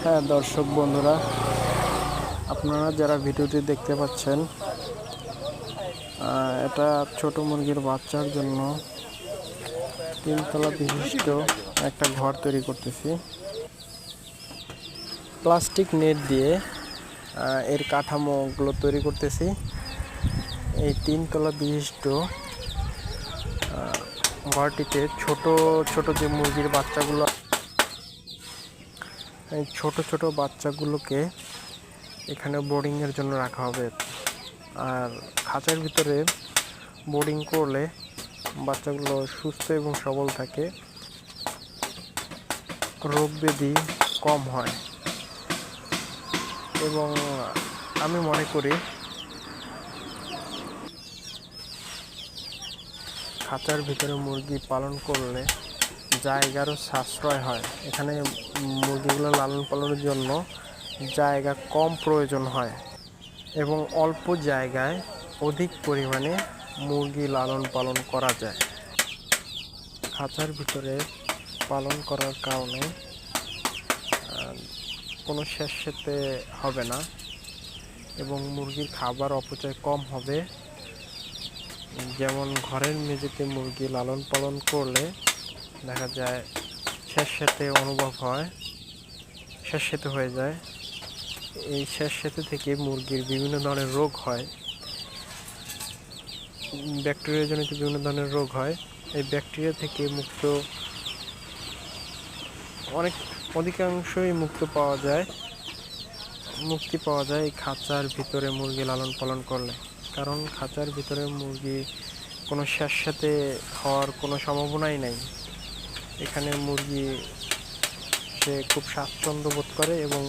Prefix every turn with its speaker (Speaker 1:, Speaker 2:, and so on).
Speaker 1: হ্যাঁ দর্শক বন্ধুরা, আপনারা যারা ভিডিওটি দেখতে পাচ্ছেন, এটা ছোট মুরগির বাচ্চার জন্য 3 তলা বিশিষ্ট একটা ঘর তৈরি করতেছি। প্লাস্টিক নেট দিয়ে এর কাঠামোগুলো তৈরি করতেছি। এই 3 তলা বিশিষ্ট ঘরটিতে ছোট ছোট যে মুরগির বাচ্চাগুলো, এই ছোট ছোট বাচ্চাগুলোকে এখানে বোর্ডিংয়ের জন্য রাখা হবে। আর খাঁচার ভিতরে বোর্ডিং করলে বাচ্চাগুলো সুস্থ এবং সবল থাকে, রোগ ব্যাধি কম হয়। এবং আমি মনে করি খাঁচার ভিতরে মুরগি পালন করলে জায়গারও সাশ্রয় হয়। এখানে মুরগিগুলো লালন পালনের জন্য জায়গা কম প্রয়োজন হয় এবং অল্প জায়গায় অধিক পরিমাণে মুরগি লালন পালন করা যায়। খাঁচার ভিতরে পালন করার কারণে কোনো স্যাঁতসেঁতে হবে না এবং মুরগির খাবার অপচয় কম হবে। যেমন ঘরের মেঝেতে মুরগি লালন পালন করলে দেখা যায় স্যাঁতসেঁতে অনুভব হয়, স্যাঁতসেঁতে হয়ে যায়। এই স্যাঁতসেঁতে থেকে মুরগির বিভিন্ন ধরনের রোগ হয়, ব্যাকটেরিয়াজনিত বিভিন্ন ধরনের রোগ হয়। এই ব্যাকটেরিয়া থেকে অধিকাংশই মুক্তি পাওয়া যায় এই খাঁচার ভিতরে মুরগি লালন পালন করলে। কারণ খাঁচার ভিতরে মুরগি কোনো স্যাঁতসেঁতে হওয়ার কোনো সম্ভাবনাই নাই। এখানে মুরগি সে খুব স্বাচ্ছন্দ্য বোধ করে এবং